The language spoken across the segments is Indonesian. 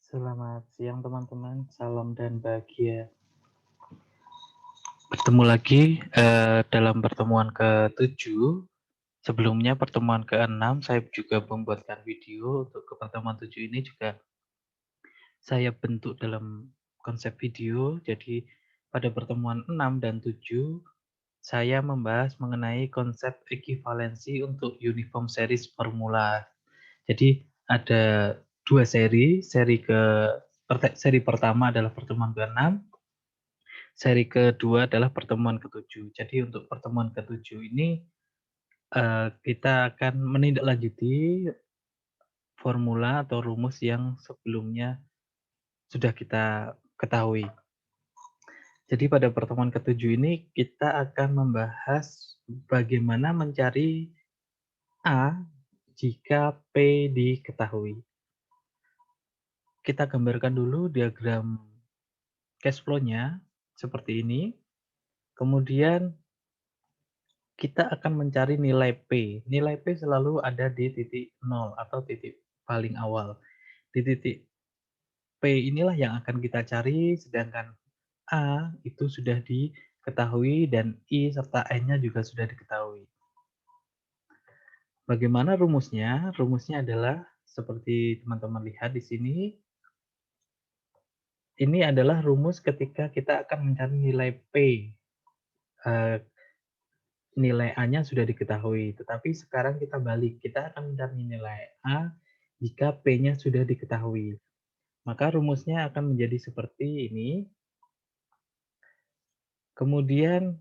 Selamat siang teman-teman, salam dan bahagia. Bertemu lagi dalam pertemuan ke-7. Sebelumnya pertemuan ke-6 saya juga membuatkan video untuk ke pertemuan 7 ini juga saya bentuk dalam konsep video. Jadi pada pertemuan 6 dan 7 saya membahas mengenai konsep ekivalensi untuk uniform series formula. Jadi ada dua seri pertama adalah pertemuan ke-6. Seri kedua adalah pertemuan ke-7. Jadi untuk pertemuan ke-7 ini, kita akan menindaklanjuti formula atau rumus yang sebelumnya sudah kita ketahui. Jadi pada pertemuan ke-7 ini kita akan membahas bagaimana mencari A jika P diketahui. Kita gambarkan dulu diagram cash flow-nya seperti ini. Kemudian kita akan mencari nilai P. Nilai P selalu ada di titik 0 atau titik paling awal. Di titik P inilah yang akan kita cari, sedangkan A itu sudah diketahui dan I serta N-nya juga sudah diketahui. Bagaimana rumusnya? Rumusnya adalah seperti teman-teman lihat di sini. Ini adalah rumus ketika kita akan mencari nilai P. Nilai A-nya sudah diketahui, tetapi sekarang kita balik, kita akan mencari nilai A jika P-nya sudah diketahui. Maka rumusnya akan menjadi seperti ini. Kemudian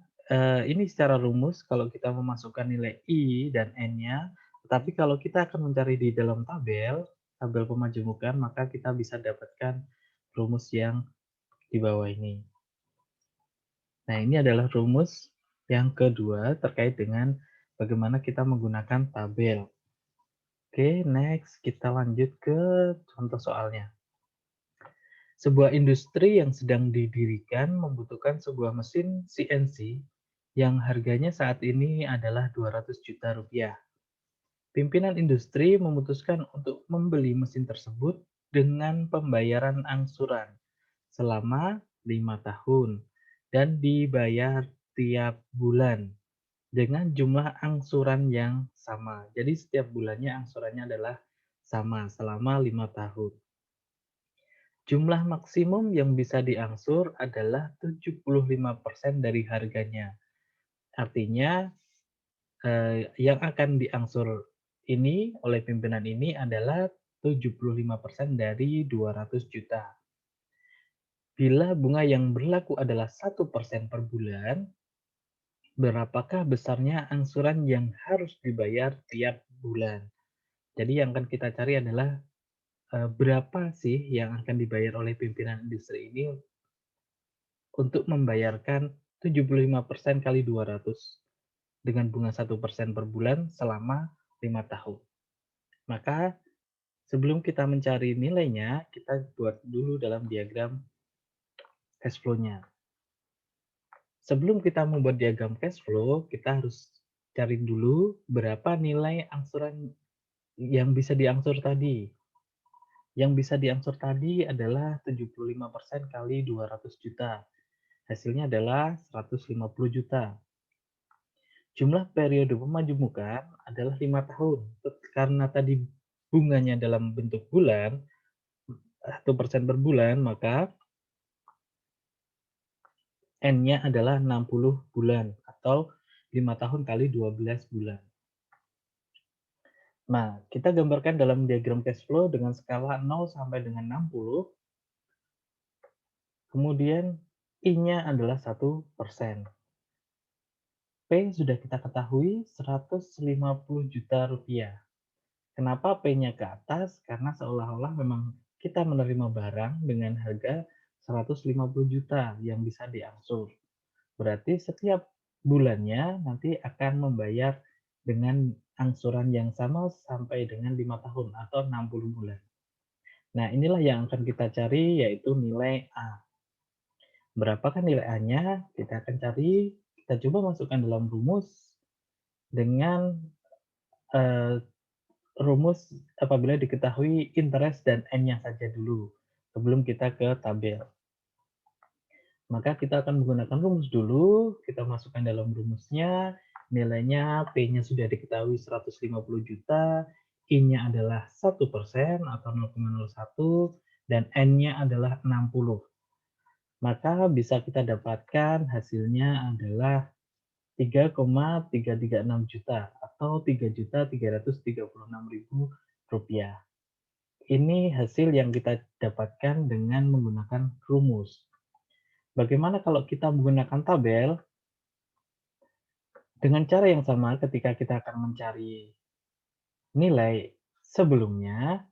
ini secara rumus kalau kita memasukkan nilai I dan N-nya, tetapi kalau kita akan mencari di dalam tabel pemajemukan, maka kita bisa dapatkan rumus yang di bawah ini. Nah, ini adalah rumus yang kedua terkait dengan bagaimana kita menggunakan tabel. Oke, next kita lanjut ke contoh soalnya. Sebuah industri yang sedang didirikan membutuhkan sebuah mesin CNC yang harganya saat ini adalah 200 juta rupiah. Pimpinan industri memutuskan untuk membeli mesin tersebut dengan pembayaran angsuran selama 5 tahun dan dibayar tiap bulan dengan jumlah angsuran yang sama. Jadi setiap bulannya angsurannya adalah sama selama 5 tahun. Jumlah maksimum yang bisa diangsur adalah 75% dari harganya. Artinya yang akan diangsur ini oleh pimpinan ini adalah 75% dari 200 juta. Bila bunga yang berlaku adalah 1% per bulan, berapakah besarnya angsuran yang harus dibayar tiap bulan? Jadi yang akan kita cari adalah berapa sih yang akan dibayar oleh pimpinan industri ini untuk membayarkan 75% kali 200 dengan bunga 1% per bulan selama 5 tahun. Maka sebelum kita mencari nilainya, kita buat dulu dalam diagram cash flow-nya. Sebelum kita membuat diagram cash flow, kita harus cari dulu berapa nilai angsuran yang bisa diangsur tadi. Yang bisa diangsur tadi adalah 75% kali 200 juta. Hasilnya adalah 150 juta. Jumlah periode pemajemukan adalah 5 tahun. Karena tadi bunganya dalam bentuk bulan, 1% per bulan, maka N-nya adalah 60 bulan atau 5 tahun kali 12 bulan. Nah, kita gambarkan dalam diagram cash flow dengan skala 0 sampai dengan 60. Kemudian I-nya adalah 1%. P sudah kita ketahui 150 juta rupiah. Kenapa P-nya ke atas? Karena seolah-olah memang kita menerima barang dengan harga 150 juta yang bisa diangsur. Berarti setiap bulannya nanti akan membayar dengan angsuran yang sama sampai dengan 5 tahun atau 60 bulan. Nah, inilah yang akan kita cari yaitu nilai A. Berapakah nilai A-nya? Kita akan cari, kita coba masukkan dalam rumus dengan rumus apabila diketahui interest dan N-nya saja dulu. sebelum kita ke tabel. Maka kita akan menggunakan rumus dulu, kita masukkan dalam rumusnya, nilainya P-nya sudah diketahui 150 juta, I-nya adalah 1% atau 0,01, dan N-nya adalah 60. Maka bisa kita dapatkan hasilnya adalah 3,336 juta atau 3.336.000 rupiah. Ini hasil yang kita dapatkan dengan menggunakan rumus. Bagaimana kalau kita menggunakan tabel? Dengan cara yang sama ketika kita akan mencari nilai sebelumnya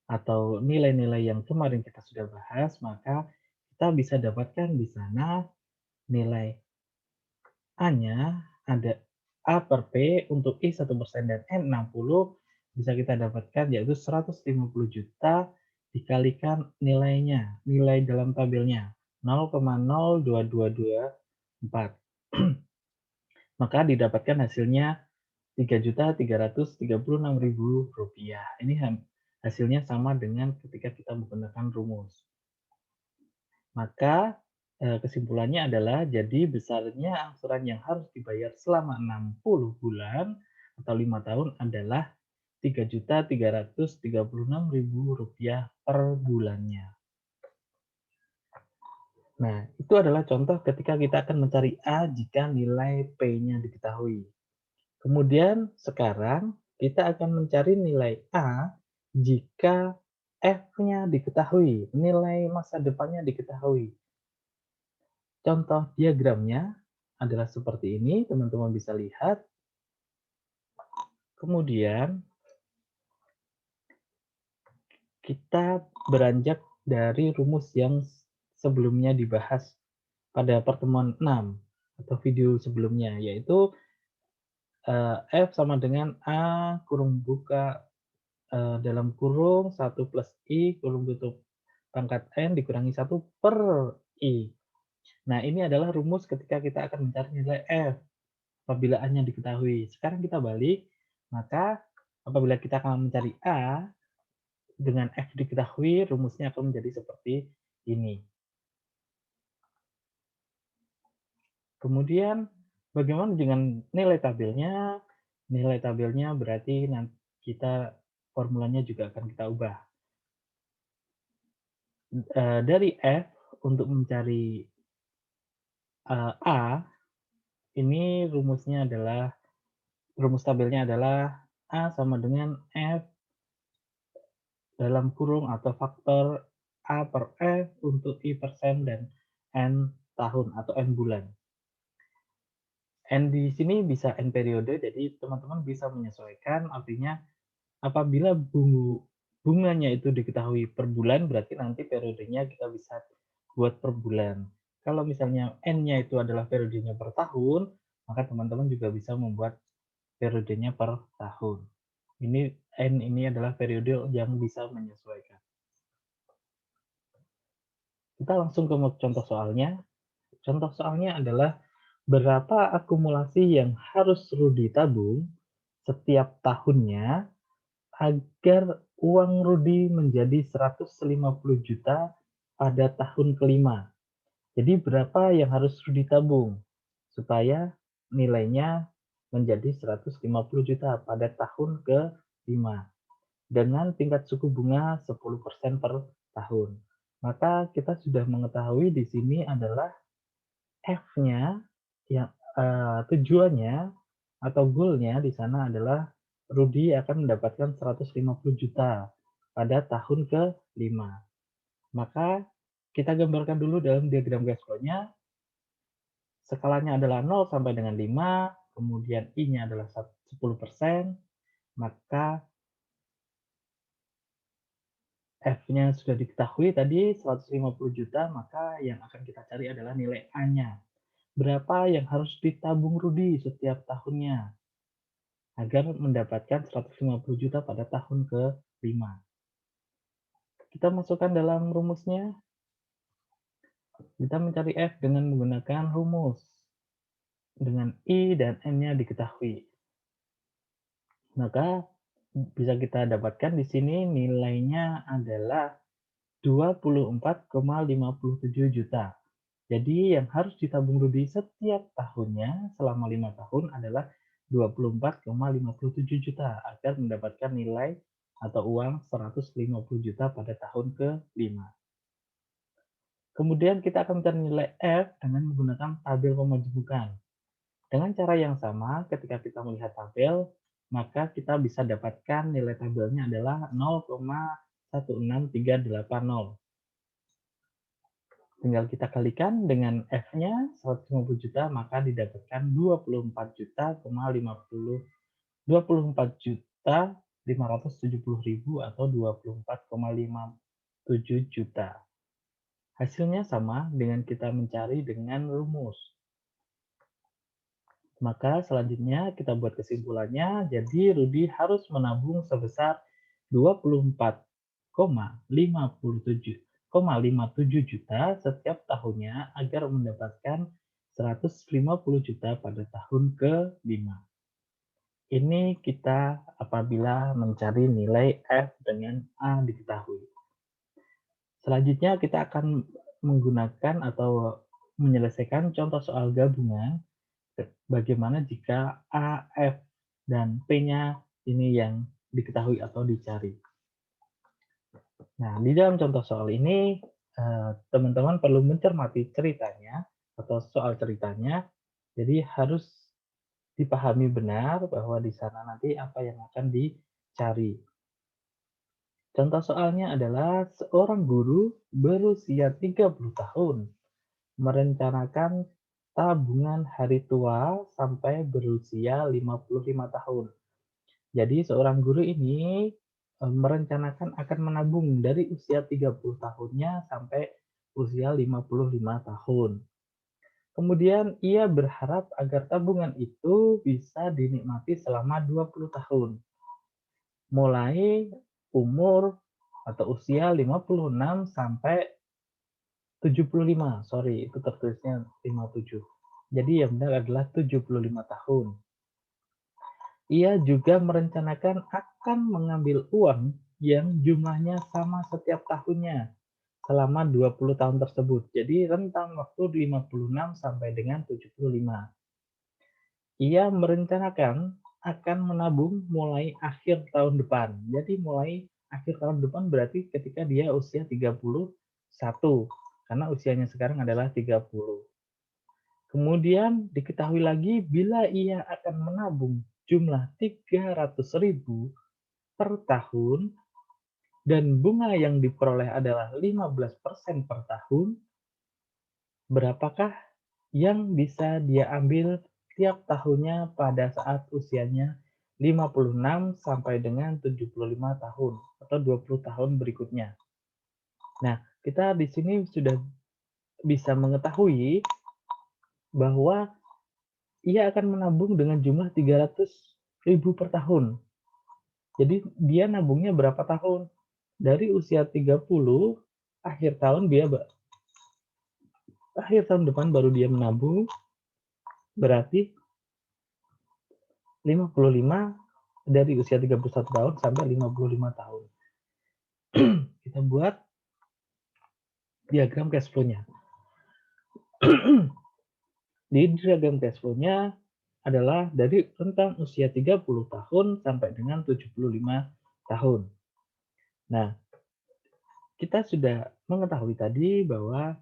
atau nilai-nilai yang kemarin kita sudah bahas, maka kita bisa dapatkan di sana nilai A-nya ada A per P untuk I 1% dan N 60 bisa kita dapatkan yaitu 150 juta dikalikan nilainya, nilai dalam tabelnya 0,02224. Maka didapatkan hasilnya Rp3.336.000. Ini hasilnya sama dengan ketika kita menggunakan rumus. Maka kesimpulannya adalah jadi besarnya angsuran yang harus dibayar selama 60 bulan atau 5 tahun adalah Rp3.336.000 per bulannya. Nah, itu adalah contoh ketika kita akan mencari A jika nilai P-nya diketahui. Kemudian sekarang kita akan mencari nilai A jika F-nya diketahui, nilai masa depannya diketahui. Contoh diagramnya adalah seperti ini, teman-teman bisa lihat. Kemudian kita beranjak dari rumus yang sebelumnya dibahas pada pertemuan 6 atau video sebelumnya, yaitu F sama dengan A kurung buka dalam kurung 1 plus I kurung tutup pangkat N dikurangi 1 per I. Nah, ini adalah rumus ketika kita akan mencari nilai F apabila A-nya diketahui. Sekarang kita balik, maka apabila kita akan mencari A dengan F diketahui, rumusnya akan menjadi seperti ini. Kemudian bagaimana dengan nilai tabelnya? Nilai tabelnya berarti nanti kita formulanya juga akan kita ubah. Dari F untuk mencari A, ini rumus tabelnya adalah A sama dengan F dalam kurung atau faktor A per F untuk I persen dan N tahun atau N bulan. N di sini bisa N periode, jadi teman-teman bisa menyesuaikan, artinya apabila bunganya itu diketahui per bulan, berarti nanti periodenya kita bisa buat per bulan. Kalau misalnya N-nya itu adalah periodenya per tahun, maka teman-teman juga bisa membuat periodenya per tahun. N ini adalah periode yang bisa menyesuaikan. Kita langsung ke contoh soalnya. Contoh soalnya adalah berapa akumulasi yang harus Rudi tabung setiap tahunnya agar uang Rudi menjadi 150 juta pada tahun kelima. Jadi berapa yang harus Rudi tabung supaya nilainya menjadi 150 juta pada tahun ke-5 dengan tingkat suku bunga 10% per tahun. Maka kita sudah mengetahui di sini adalah F-nya yang tujuannya atau goal-nya di sana adalah Rudi akan mendapatkan 150 juta pada tahun ke-5. Maka kita gambarkan dulu dalam diagram cash flow-nya. Skalanya adalah 0 sampai dengan 5, kemudian I-nya adalah 10%, maka F-nya sudah diketahui tadi 150 juta, maka yang akan kita cari adalah nilai A-nya. Berapa yang harus ditabung Rudi setiap tahunnya agar mendapatkan 150 juta pada tahun ke-5. Kita masukkan dalam rumusnya. Kita mencari F dengan menggunakan rumus. Dengan I dan N-nya diketahui. Maka bisa kita dapatkan di sini nilainya adalah 24,57 juta. Jadi yang harus ditabung Rudi setiap tahunnya selama 5 tahun adalah 24,57 juta agar mendapatkan nilai atau uang 150 juta pada tahun ke-5. Kemudian kita akan mencari nilai F dengan menggunakan tabel pemajemukan. Dengan cara yang sama, ketika kita melihat tabel, maka kita bisa dapatkan nilai tabelnya adalah 0,16380. Tinggal kita kalikan dengan F-nya 150 juta, maka didapatkan 24 juta, 24 juta 570 ribu atau 24,57 juta. Hasilnya sama dengan kita mencari dengan rumus. Maka selanjutnya kita buat kesimpulannya, jadi Rudi harus menabung sebesar 24,57 juta setiap tahunnya agar mendapatkan 150 juta pada tahun ke-5. Ini kita apabila mencari nilai F dengan A diketahui. Selanjutnya kita akan menggunakan atau menyelesaikan contoh soal gabungan. Bagaimana jika A, F, dan P-nya ini yang diketahui atau dicari. Nah, di dalam contoh soal ini, teman-teman perlu mencermati ceritanya atau soal ceritanya. Jadi harus dipahami benar bahwa di sana nanti apa yang akan dicari. Contoh soalnya adalah seorang guru berusia 30 tahun merencanakan tabungan hari tua sampai berusia 55 tahun. Jadi seorang guru ini merencanakan akan menabung dari usia 30 tahunnya sampai usia 55 tahun. Kemudian ia berharap agar tabungan itu bisa dinikmati selama 20 tahun. Mulai umur atau usia 56 sampai 75, sorry itu tertulisnya 57. Jadi yang benar adalah 75 tahun. Ia juga merencanakan akan mengambil uang yang jumlahnya sama setiap tahunnya selama 20 tahun tersebut. Jadi rentang waktu 56 sampai dengan 75. Ia merencanakan akan menabung mulai akhir tahun depan. Jadi mulai akhir tahun depan berarti ketika dia usia 31. Karena usianya sekarang adalah 30. Kemudian diketahui lagi bila ia akan menabung jumlah 300.000 per tahun dan bunga yang diperoleh adalah 15% per tahun, berapakah yang bisa dia ambil tiap tahunnya pada saat usianya 56 sampai dengan 75 tahun atau 20 tahun berikutnya. Nah, kita di sini sudah bisa mengetahui bahwa ia akan menabung dengan jumlah 300.000 per tahun. Jadi dia nabungnya berapa tahun? Dari usia 30, akhir tahun akhir tahun depan baru dia menabung, berarti 55 dari usia 31 tahun sampai 55 tahun. Kita buat diagram cash flow-nya. Di diagram cash flow-nya adalah dari rentang usia 30 tahun sampai dengan 75 tahun. Nah, kita sudah mengetahui tadi bahwa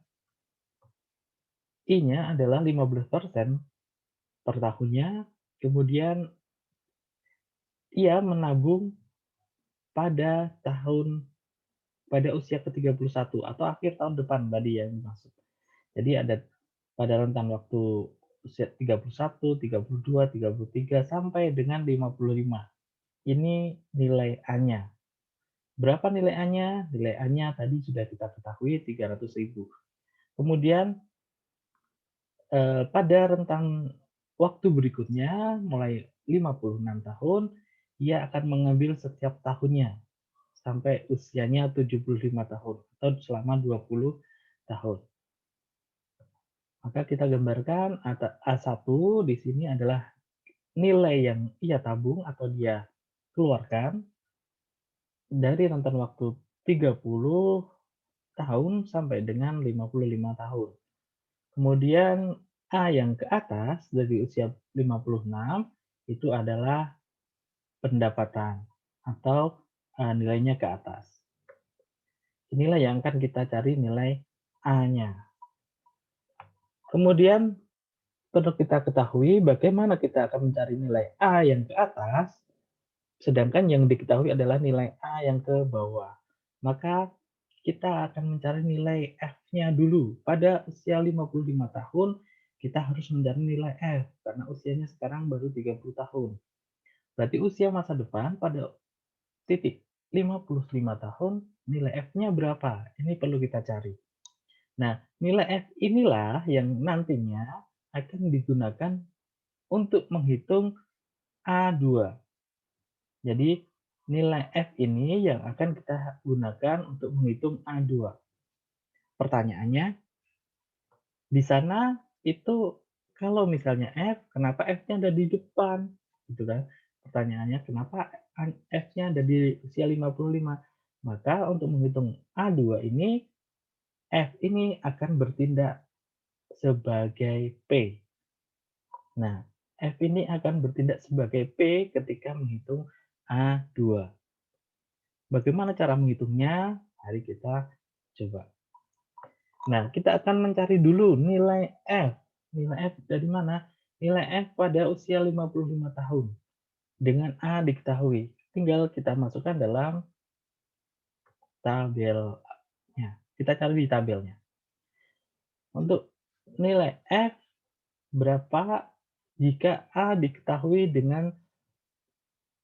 I-nya adalah 15% per tahunnya, kemudian ia menabung pada usia ke-31 atau akhir tahun depan tadi yang dimaksud. Jadi ada pada rentang waktu usia 31, 32, 33 sampai dengan 55. Ini nilai A-nya. Berapa nilai A-nya? Nilai A-nya tadi sudah kita ketahui 300.000. Kemudian pada rentang waktu berikutnya mulai 56 tahun, ia akan mengambil setiap tahunnya sampai usianya 75 tahun atau selama 20 tahun. Maka kita gambarkan A1 di sini adalah nilai yang ia tabung atau dia keluarkan dari rentan waktu 30 tahun sampai dengan 55 tahun. Kemudian A yang ke atas dari usia 56 itu adalah pendapatan atau nilainya ke atas. Inilah yang akan kita cari nilai A-nya. Kemudian perlu kita ketahui bagaimana kita akan mencari nilai A yang ke atas, sedangkan yang diketahui adalah nilai A yang ke bawah. Maka kita akan mencari nilai F-nya dulu. Pada usia 55 tahun, kita harus mencari nilai F karena usianya sekarang baru 30 tahun. Berarti usia masa depan pada titik 55 tahun, nilai F-nya berapa? Ini perlu kita cari. Nah, nilai F inilah yang nantinya akan digunakan untuk menghitung A2. Jadi, nilai F ini yang akan kita gunakan untuk menghitung A2. Pertanyaannya, di sana itu kalau misalnya F, kenapa F-nya ada di depan? Gitu kan. Pertanyaannya, kenapa F-nya ada di usia 55? Maka untuk menghitung A2 ini, F ini akan bertindak sebagai P. Nah, F ini akan bertindak sebagai P ketika menghitung A2. Bagaimana cara menghitungnya? Mari kita coba. Nah, kita akan mencari dulu nilai F. Nilai F dari mana? Nilai F pada usia 55 tahun. Dengan A diketahui. Tinggal kita masukkan dalam tabelnya. Kita cari di tabelnya. Untuk nilai F berapa jika A diketahui dengan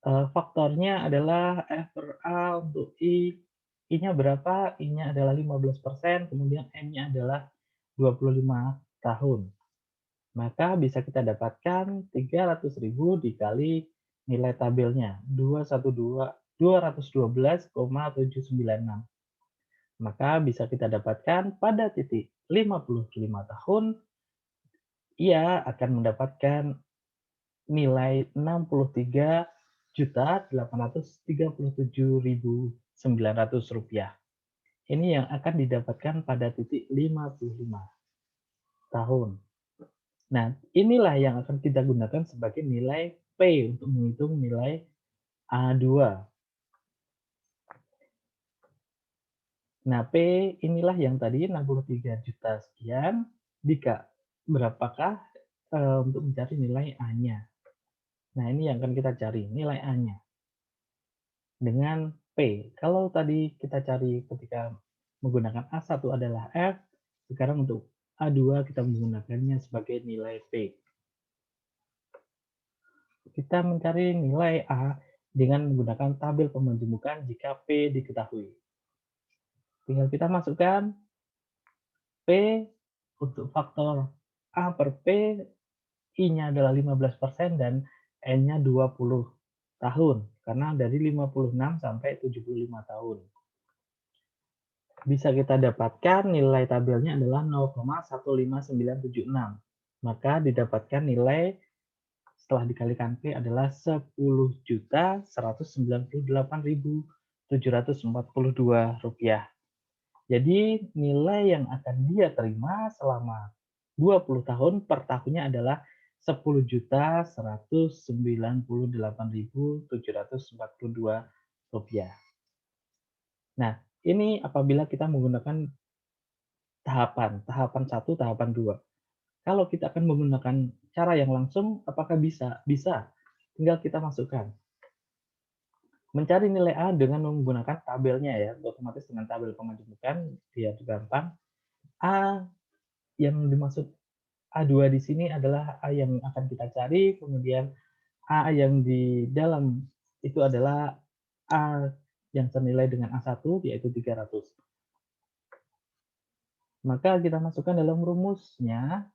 faktornya adalah F per A untuk I. I-nya berapa? I-nya adalah 15%, kemudian M-nya adalah 25 tahun. Maka bisa kita dapatkan 300.000 dikali nilai tabelnya, 212,796. Maka bisa kita dapatkan pada titik 55 tahun, ia akan mendapatkan nilai 63.837.900 rupiah. Ini yang akan didapatkan pada titik 55 tahun. Nah, inilah yang akan kita gunakan sebagai nilai P untuk menghitung nilai A2. Nah, P inilah yang tadi 63 juta sekian, berapakah untuk mencari nilai A-nya. Nah, ini yang akan kita cari, nilai A-nya. Dengan P. Kalau tadi kita cari ketika menggunakan A1 adalah F, sekarang untuk A2 kita menggunakannya sebagai nilai P. Kita mencari nilai A dengan menggunakan tabel pemajumukan jika P diketahui. Tinggal kita masukkan P untuk faktor A per P, I-nya adalah 15% dan N-nya 20 tahun, karena dari 56 sampai 75 tahun. Bisa kita dapatkan nilai tabelnya adalah 0,15976. Maka didapatkan nilai setelah dikalikan P adalah 10.198.742 rupiah. Jadi nilai yang akan dia terima selama 20 tahun per tahunnya adalah 10.198.742 rupiah. Nah, ini apabila kita menggunakan tahapan 1, tahapan 2. Kalau kita akan menggunakan cara yang langsung, apakah bisa? Bisa. Tinggal kita masukkan. Mencari nilai A dengan menggunakan tabelnya ya, otomatis dengan tabel pemajumukan, biar gampang. A yang dimaksud A2 di sini adalah A yang akan kita cari, kemudian A yang di dalam itu adalah A yang senilai dengan A1, yaitu 300. Maka kita masukkan dalam rumusnya.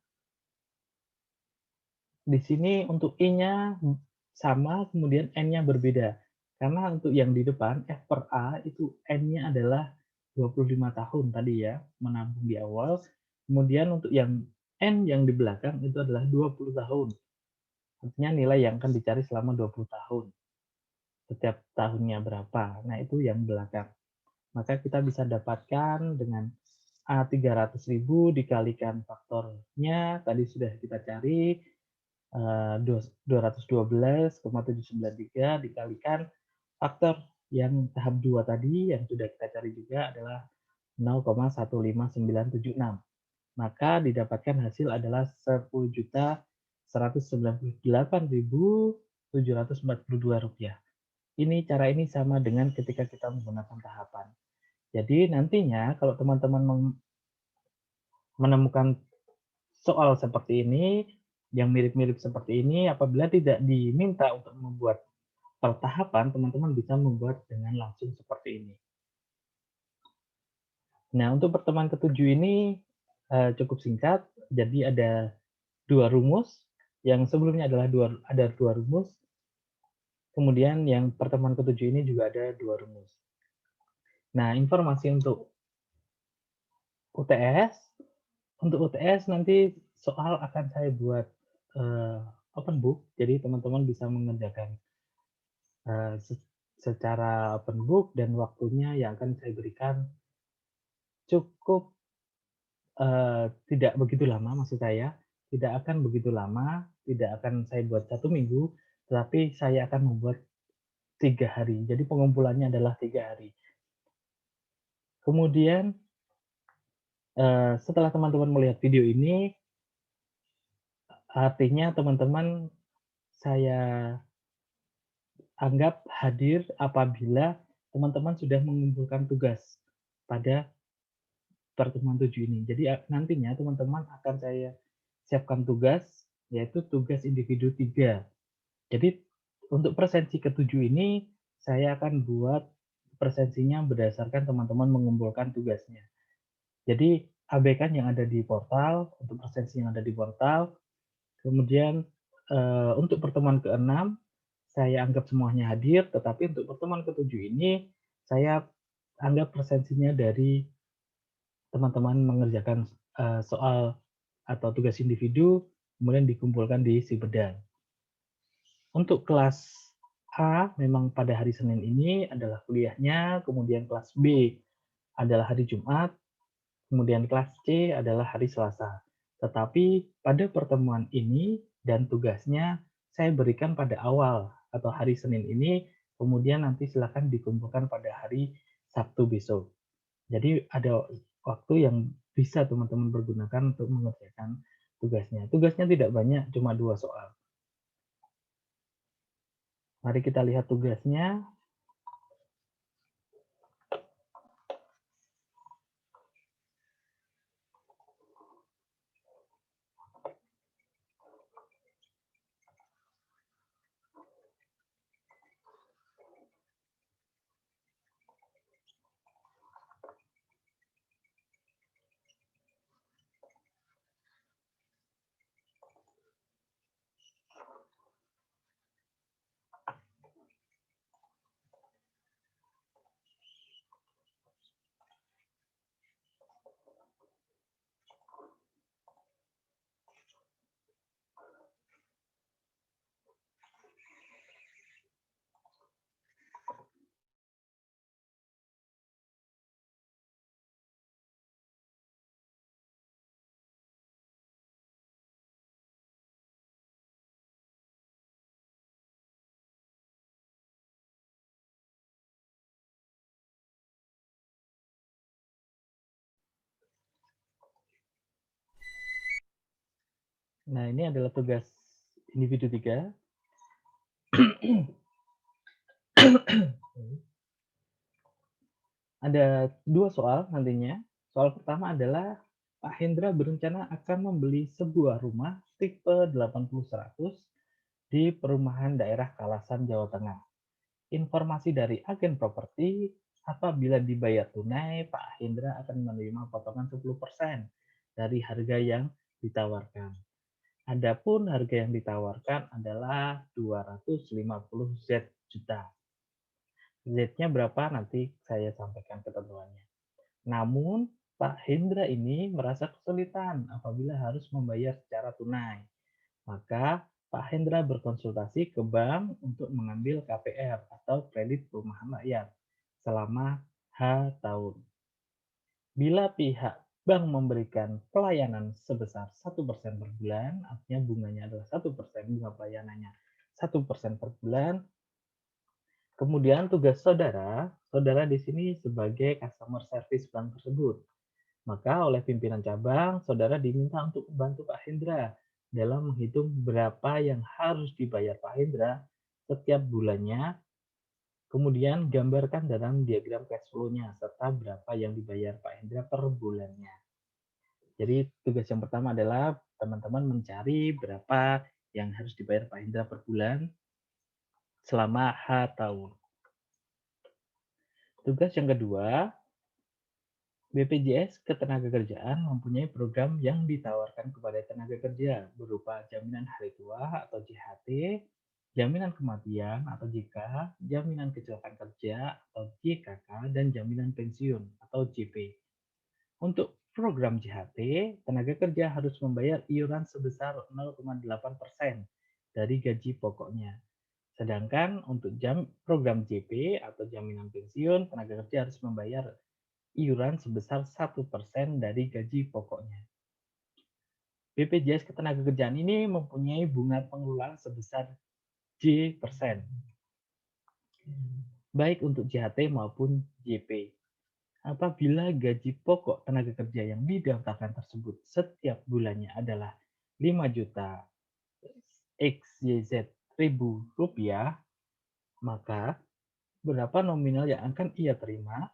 Di sini untuk I-nya sama, kemudian N-nya berbeda. Karena untuk yang di depan, F per A, itu N-nya adalah 25 tahun tadi ya, menabung di awal. Kemudian untuk yang N yang di belakang itu adalah 20 tahun. Artinya nilai yang akan dicari selama 20 tahun. Setiap tahunnya berapa. Nah, itu yang belakang. maka kita bisa dapatkan dengan 300.000 dikalikan faktornya tadi sudah kita cari, 212,793 dikalikan faktor yang tahap 2 tadi yang sudah kita cari juga adalah 0,15976. Maka didapatkan hasil adalah Rp10.198.742. Cara ini sama dengan ketika kita menggunakan tahapan. Jadi nantinya kalau teman-teman menemukan soal seperti ini, yang mirip-mirip seperti ini, apabila tidak diminta untuk membuat per tahapan, teman-teman bisa membuat dengan langsung seperti ini. Nah, untuk pertemuan ketujuh ini cukup singkat, jadi ada 2 rumus, yang sebelumnya adalah ada 2 rumus, kemudian yang pertemuan ketujuh ini juga ada 2 rumus. Nah, informasi untuk UTS, nanti soal akan saya buat open book, jadi teman-teman bisa mengerjakan secara open book dan waktunya yang akan saya berikan cukup tidak begitu lama, maksud saya, tidak akan begitu lama, tidak akan saya buat 1 minggu, tetapi saya akan membuat 3 hari. Jadi pengumpulannya adalah 3 hari. Kemudian, setelah teman-teman melihat video ini, artinya teman-teman saya anggap hadir apabila teman-teman sudah mengumpulkan tugas pada pertemuan 7 ini. Jadi nantinya teman-teman akan saya siapkan tugas, yaitu tugas individu 3. Jadi untuk presensi ke-7 ini, saya akan buat presensinya berdasarkan teman-teman mengumpulkan tugasnya. Jadi abaikan yang ada di portal, untuk presensi yang ada di portal, kemudian untuk pertemuan ke-6, saya anggap semuanya hadir, tetapi untuk pertemuan ke-7 ini, saya anggap presensinya dari teman-teman mengerjakan soal atau tugas individu, kemudian dikumpulkan di si Bedang. Untuk kelas A memang pada hari Senin ini adalah kuliahnya, kemudian kelas B adalah hari Jumat, kemudian kelas C adalah hari Selasa. Tetapi pada pertemuan ini dan tugasnya saya berikan pada awal atau hari Senin ini, kemudian nanti silakan dikumpulkan pada hari Sabtu besok. Jadi ada waktu yang bisa teman-teman pergunakan untuk mengerjakan tugasnya. Tugasnya tidak banyak, cuma 2 soal. Mari kita lihat tugasnya. Nah, ini adalah tugas individu 3. Ada 2 soal nantinya. Soal pertama adalah Pak Hendra berencana akan membeli sebuah rumah tipe 80/100 di perumahan daerah Kalasan, Jawa Tengah. Informasi dari agen properti, apabila dibayar tunai, Pak Hendra akan menerima potongan 10% dari harga yang ditawarkan. Adapun harga yang ditawarkan adalah 250 Z juta. Z-nya berapa nanti saya sampaikan ketentuannya. Namun, Pak Hendra ini merasa kesulitan apabila harus membayar secara tunai. Maka, Pak Hendra berkonsultasi ke bank untuk mengambil KPR atau kredit perumahan rakyat selama tahun. Bila pihak bank memberikan pelayanan sebesar 1% per bulan, artinya bunganya adalah 1%, bunga pelayanannya 1% per bulan. Kemudian tugas saudara, saudara di sini sebagai customer service bank tersebut. Maka oleh pimpinan cabang, saudara diminta untuk membantu Pak Hendra dalam menghitung berapa yang harus dibayar Pak Hendra setiap bulannya. Kemudian gambarkan dalam diagram cash flow-nya serta berapa yang dibayar Pak Hendra per bulannya. Jadi tugas yang pertama adalah teman-teman mencari berapa yang harus dibayar Pak Hendra per bulan selama tahun. Tugas yang kedua, BPJS Ketenagakerjaan mempunyai program yang ditawarkan kepada tenaga kerja berupa jaminan hari tua atau JHT, jaminan kematian atau JK, jaminan kecelakaan kerja atau JKK, dan jaminan pensiun atau JP. Untuk program JHT, tenaga kerja harus membayar iuran sebesar 0,8% dari gaji pokoknya. Sedangkan untuk program JP atau jaminan pensiun, tenaga kerja harus membayar iuran sebesar 1% dari gaji pokoknya. BPJS Ketenagakerjaan ini mempunyai bunga pengelolaan sebesar J%, baik untuk JHT maupun JP. Apabila gaji pokok tenaga kerja yang didaftarkan tersebut setiap bulannya adalah 5 juta XYZ ribu rupiah, maka berapa nominal yang akan ia terima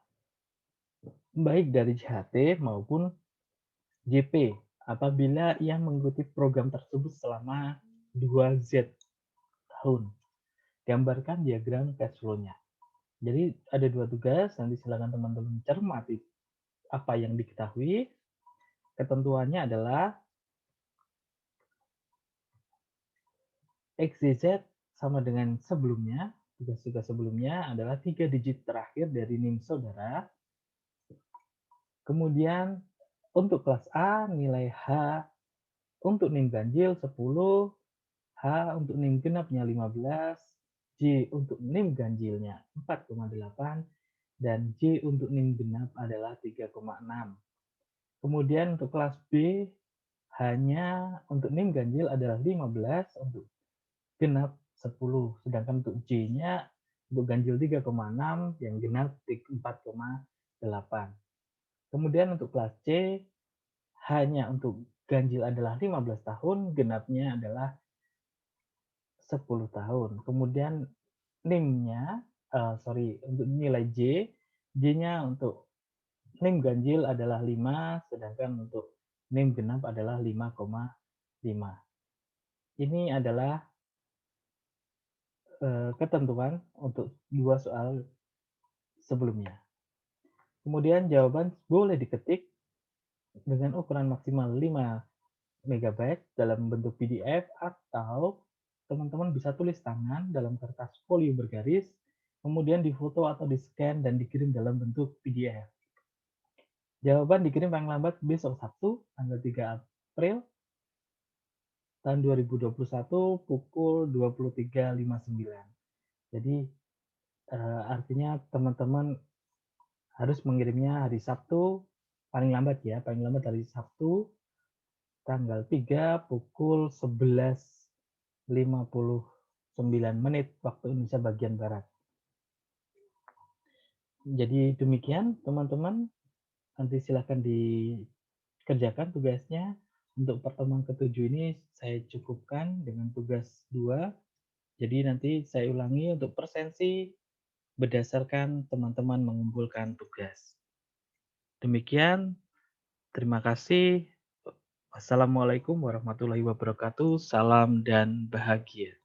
baik dari JHT maupun JP apabila ia mengikuti program tersebut selama 2Z tahun. Gambarkan diagram cash flow-nya. Jadi ada dua tugas, nanti silakan teman-teman cermati apa yang diketahui. Ketentuannya adalah XYZ sama dengan sebelumnya, tugas-tugas sebelumnya adalah 3 digit terakhir dari NIM saudara. Kemudian untuk kelas A nilai H untuk NIM ganjil 10, H untuk NIM genapnya 15, J untuk NIM ganjilnya 4,8, dan J untuk NIM genap adalah 3,6. Kemudian untuk kelas B hanya untuk NIM ganjil adalah 15, untuk genap 10, sedangkan untuk J-nya untuk ganjil 3,6, yang genap 4,8. Kemudian untuk kelas C hanya untuk ganjil adalah 15 tahun, genapnya adalah 10 tahun. Kemudian NIM-nya, untuk nilai J, J-nya untuk NIM ganjil adalah 5, sedangkan untuk NIM genap adalah 5,5. Ini adalah ketentuan untuk dua soal sebelumnya. Kemudian jawaban boleh diketik dengan ukuran maksimal 5 MB dalam bentuk PDF, atau teman-teman bisa tulis tangan dalam kertas folio bergaris, kemudian difoto atau di-scan dan dikirim dalam bentuk PDF. Jawaban dikirim paling lambat besok Sabtu, tanggal 3 April tahun 2021 pukul 23.59. Jadi artinya teman-teman harus mengirimnya hari Sabtu, paling lambat hari Sabtu tanggal 3 pukul 11.59 waktu Indonesia bagian Barat. Jadi demikian teman-teman, nanti silakan dikerjakan tugasnya. Untuk pertemuan ke-7 ini saya cukupkan dengan tugas 2. Jadi nanti saya ulangi untuk presensi berdasarkan teman-teman mengumpulkan tugas. Demikian, terima kasih. Wassalamualaikum warahmatullahi wabarakatuh. Salam dan bahagia.